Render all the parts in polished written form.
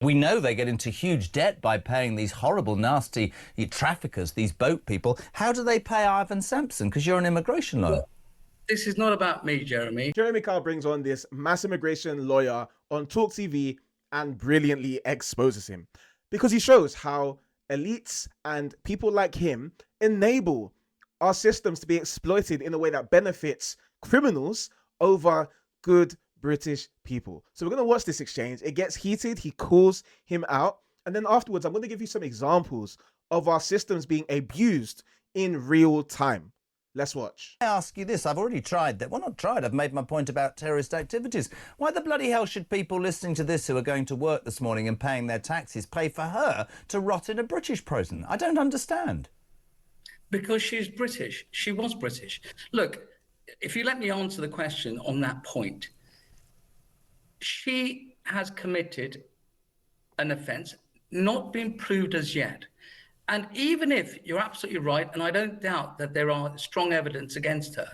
We know they get into huge debt by paying these horrible, nasty traffickers, these boat people. How do they pay Ivan Sampson? Because you're an immigration lawyer. Well, this is not about me, Jeremy. Jeremy Kyle brings on this mass immigration lawyer on TalkTV and brilliantly exposes him because he shows how elites and people like him enable our systems to be exploited in a way that benefits criminals over good British people. So we're going to watch this exchange. It gets heated. He calls him out. And then afterwards, I'm going to give you some examples of our systems being abused in real time. Let's watch. I ask you this, I've already tried that. Well, not tried, I've made my point about terrorist activities. Why the bloody hell should people listening to this who are going to work this morning and paying their taxes pay for her to rot in a British prison? I don't understand. Because she's British. She was British. Look, if you let me answer the question on that point, she has committed an offence, not been proved as yet. And even if you're absolutely right, and I don't doubt that there are strong evidence against her,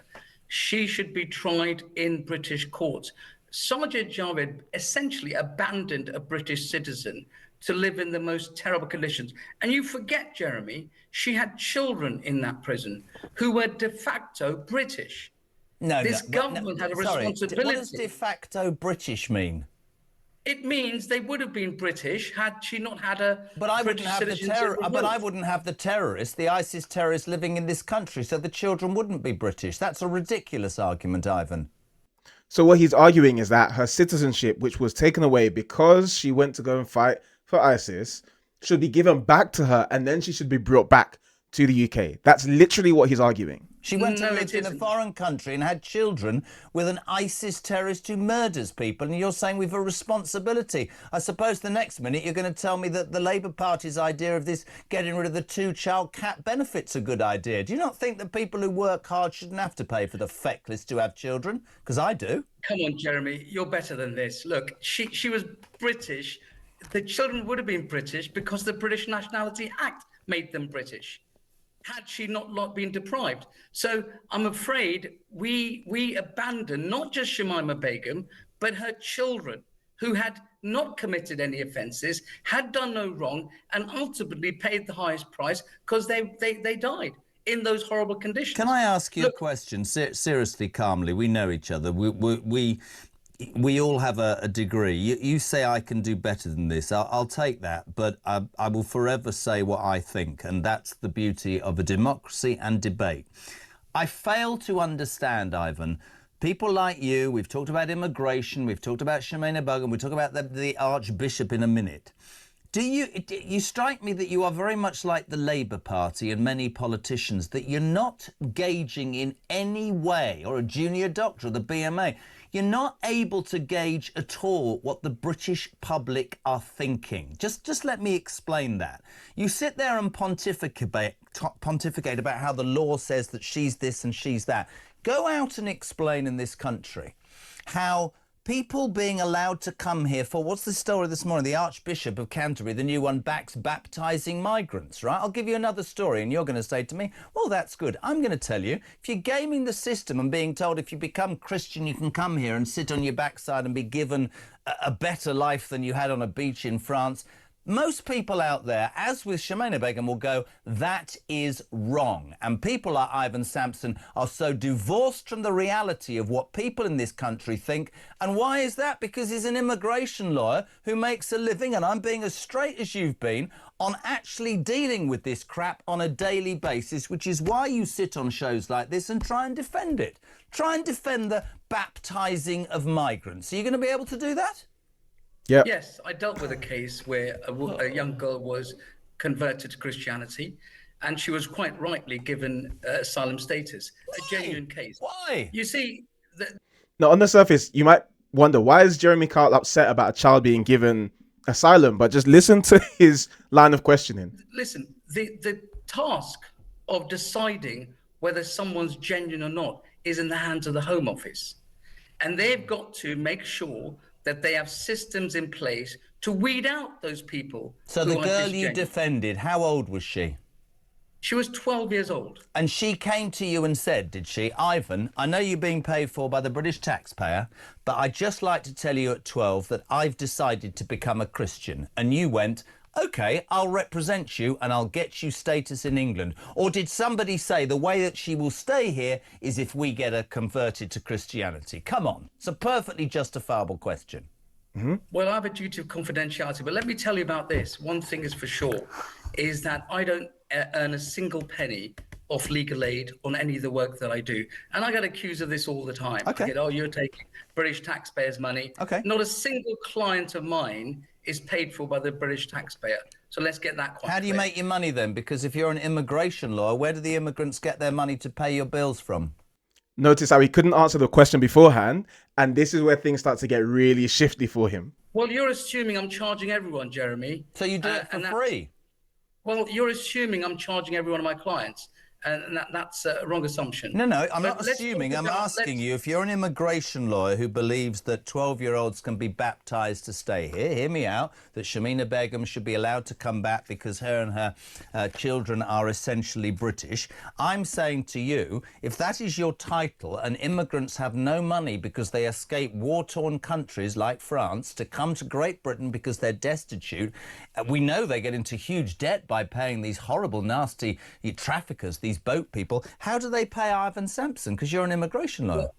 she should be tried in British courts. Sajid Javid essentially abandoned a British citizen to live in the most terrible conditions. And you forget, Jeremy, she had children in that prison who were de facto British. This government had a responsibility. What does de facto British mean? It means they would have been British had she not had a But I British wouldn't have the terror. But I wouldn't have the terrorists, the ISIS terrorists, living in this country, so the children wouldn't be British. That's a ridiculous argument, Ivan. So what he's arguing is that her citizenship, which was taken away because she went to go and fight for ISIS, should be given back to her, and then she should be brought back to the UK. That's literally what he's arguing. She went and lived in a foreign country and had children with an ISIS terrorist who murders people, and you're saying we've a responsibility. I suppose the next minute you're going to tell me that the Labour Party's idea of this getting rid of the two-child cap benefit's a good idea. Do you not think that people who work hard shouldn't have to pay for the feckless to have children? Because I do. Come on, Jeremy, you're better than this. Look, she was British. The children would have been British because the British Nationality Act made them British, had she not been deprived. So I'm afraid we abandon not just Shamima Begum, but her children who had not committed any offences, had done no wrong, and ultimately paid the highest price because they died in those horrible conditions. Can I ask you a question, seriously, calmly? We know each other. We all have a degree. You say I can do better than this. I'll take that, but I will forever say what I think, and that's the beauty of a democracy and debate. I fail to understand, Ivan, people like you. We've talked about immigration. We've talked about Shamima Begum. We'll talk about the Archbishop in a minute. You strike me that you are very much like the Labour Party and many politicians, that you're not gauging in any way, or a junior doctor or the BMA, you're not able to gauge at all what the British public are thinking. Just let me explain that. You sit there and pontificate about how the law says that she's this and she's that. Go out and explain in this country how people being allowed to come here for, what's the story this morning? The Archbishop of Canterbury, the new one, backs baptising migrants, right? I'll give you another story and you're going to say to me, well, that's good. I'm going to tell you, if you're gaming the system and being told if you become Christian, you can come here and sit on your backside and be given a better life than you had on a beach in France, most people out there, as with Shamima Begum, will go, that is wrong. And people like Ivan Sampson are so divorced from the reality of what people in this country think. And why is that? Because he's an immigration lawyer who makes a living, and I'm being as straight as you've been, on actually dealing with this crap on a daily basis, which is why you sit on shows like this and try and defend it. Try and defend the baptising of migrants. Are you going to be able to do that? Yeah. Yes, I dealt with a case where a young girl was converted to Christianity, and she was quite rightly given asylum status. Why? A genuine case. Why? You see, Now, on the surface, you might wonder, why is Jeremy Kyle upset about a child being given asylum? But just listen to his line of questioning. listen, the task of deciding whether someone's genuine or not is in the hands of the Home Office. And they've got to make sure that they have systems in place to weed out those people. So the girl you defended, how old was she? She was 12 years old. And she came to you and said, did she, Ivan, I know you're being paid for by the British taxpayer, but I'd just like to tell you at 12 that I've decided to become a Christian. And you went, OK, I'll represent you and I'll get you status in England. Or did somebody say the way that she will stay here is if we get her converted to Christianity? Come on, it's a perfectly justifiable question. Well, I have a duty of confidentiality, but let me tell you about this. One thing is for sure, is that I don't earn a single penny off legal aid on any of the work that I do. And I get accused of this all the time. Okay. I get, oh, you're taking British taxpayers' money. Okay. Not a single client of mine is paid for by the British taxpayer. So let's get that quite How do you clear. make your money then? Because if you're an immigration lawyer, where do the immigrants get their money to pay your bills from? Notice how he couldn't answer the question beforehand, and this is where things start to get really shifty for him. Well, you're assuming I'm charging everyone, Jeremy. So you do it for and free? Well, you're assuming I'm charging every one of my clients, and that's a wrong assumption. No, I'm But not let's assuming. talk I'm about- asking let's- you, if you're an immigration lawyer who believes that 12-year-olds can be baptised to stay here, hear me out, that Shamima Begum should be allowed to come back because her and her children are essentially British. I'm saying to you, if that is your title and immigrants have no money because they escape war-torn countries like France to come to Great Britain because they're destitute, we know they get into huge debt by paying these horrible, nasty traffickers, these boat people. How do they pay Ivan Sampson? Because you're an immigration lawyer. Well,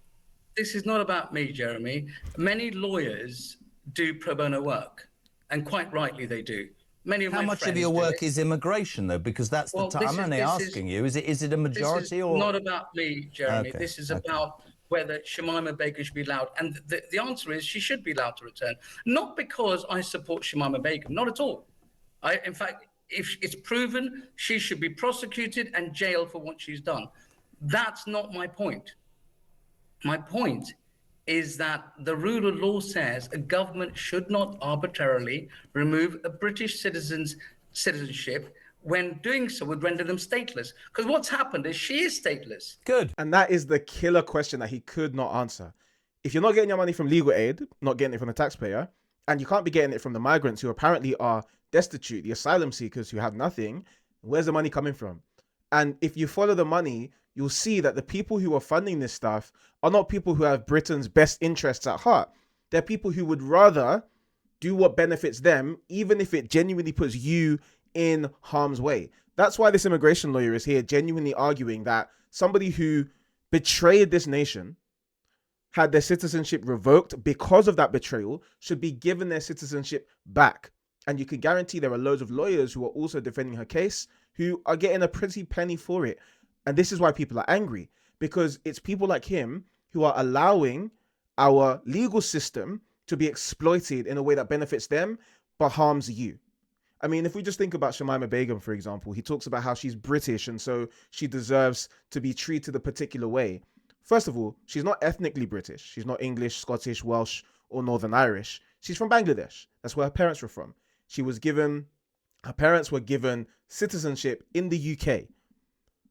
this is not about me, Jeremy. Many lawyers do pro bono work, and quite rightly they do. Many of How my much of friends your do work it. is immigration, though? Because that's Well, the time. I'm only asking you. Is it a This majority is or not about me, Jeremy. Okay, This is okay. about whether Shamima Begum should be allowed. And the answer is she should be allowed to return. Not because I support Shamima Begum, not at all. In fact, if it's proven, she should be prosecuted and jailed for what she's done. That's not my point. My point is that the rule of law says a government should not arbitrarily remove a British citizen's citizenship. When doing so would render them stateless. Because what's happened is she is stateless. good? And that is the killer question that he could not answer. If you're not getting your money from legal aid, not getting it from the taxpayer, and you can't be getting it from the migrants who apparently are destitute, the asylum seekers who have nothing, where's the money coming from? And if you follow the money, you'll see that the people who are funding this stuff are not people who have Britain's best interests at heart. They're people who would rather do what benefits them, even if it genuinely puts you in harm's way. That's why this immigration lawyer is here genuinely arguing that somebody who betrayed this nation, had their citizenship revoked because of that betrayal, should be given their citizenship back. And you can guarantee there are loads of lawyers who are also defending her case who are getting a pretty penny for it. And this is why people are angry, because it's people like him who are allowing our legal system to be exploited in a way that benefits them but harms you. I mean, if we just think about Shamima Begum, for example, he talks about how she's British and so she deserves to be treated a particular way. First of all, she's not ethnically British. She's not English, Scottish, Welsh, or Northern Irish. She's from Bangladesh. That's where her parents were from. Her parents were given citizenship in the UK.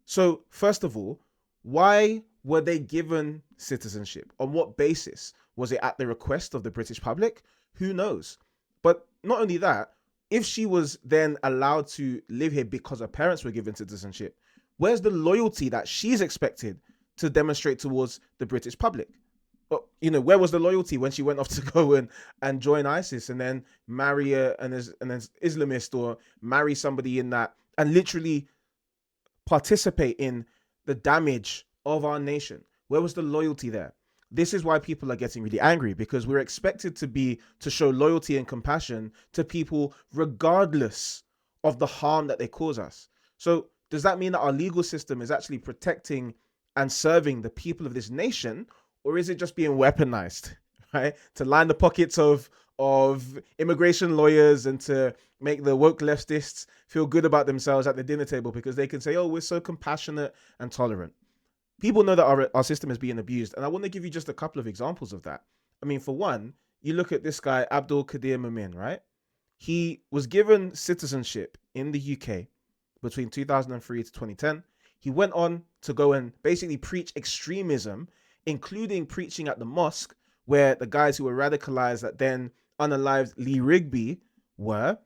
So, first of all, why were they given citizenship? On what basis? Was it at the request of the British public? Who knows? But not only that, if she was then allowed to live here because her parents were given citizenship, where's the loyalty that she's expected to demonstrate towards the British public? Well, where was the loyalty when she went off to go and join ISIS and then marry an Islamist, or marry somebody in that and literally participate in the damage of our nation? Where was the loyalty there? This is why people are getting really angry, because we're expected to show loyalty and compassion to people regardless of the harm that they cause us. So does that mean that our legal system is actually protecting and serving the people of this nation, or is it just being weaponized, right, to line the pockets of immigration lawyers and to make the woke leftists feel good about themselves at the dinner table because they can say, oh, we're so compassionate and tolerant? People know that our system is being abused. And I want to give you just a couple of examples of that. I mean, for one, you look at this guy, Abdul Qadir Momin, right? He was given citizenship in the UK between 2003 to 2010. He went on to go and basically preach extremism, including preaching at the mosque where the guys who were radicalized that then unalived Lee Rigby were.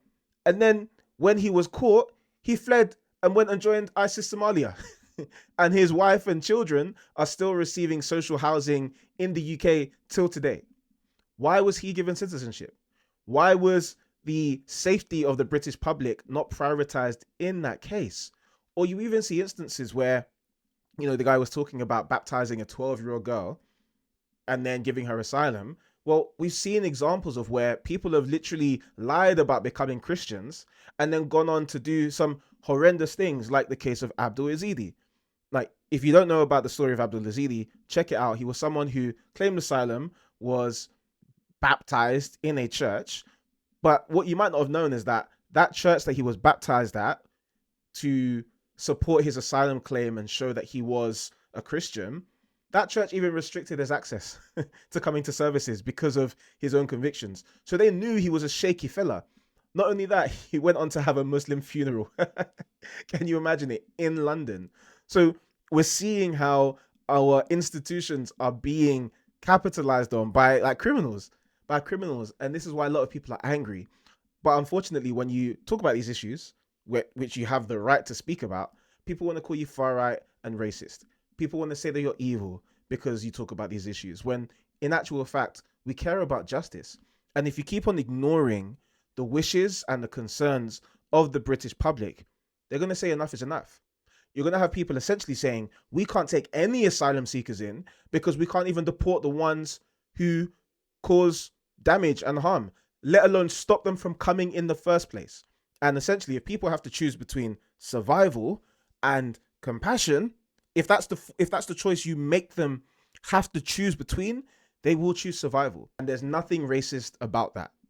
And then when he was caught, he fled and went and joined ISIS Somalia. And his wife and children are still receiving social housing in the UK till today. Why was he given citizenship? Why was the safety of the British public not prioritized in that case? Or you even see instances where, the guy was talking about baptizing a 12-year-old girl and then giving her asylum. Well, we've seen examples of where people have literally lied about becoming Christians and then gone on to do some horrendous things, like the case of Abdul Yazidi. Like, if you don't know about the story of Abdul Yazidi, check it out. He was someone who claimed asylum, was baptized in a church, but what you might not have known is that that church that he was baptized at to support his asylum claim and show that he was a Christian, that church even restricted his access to coming to services because of his own convictions. So they knew he was a shaky fella. Not only that, he went on to have a Muslim funeral. Can you imagine it? In London. So we're seeing how our institutions are being capitalized on by criminals. And this is why a lot of people are angry. But unfortunately, when you talk about these issues, which you have the right to speak about, people want to call you far right and racist. People want to say that you're evil because you talk about these issues, when in actual fact, we care about justice. And if you keep on ignoring the wishes and the concerns of the British public, they're going to say enough is enough. You're going to have people essentially saying, we can't take any asylum seekers in because we can't even deport the ones who cause damage and harm, let alone stop them from coming in the first place. And essentially, if people have to choose between survival and compassion, if that's the choice you make them have to choose between, they will choose survival. And there's nothing racist about that.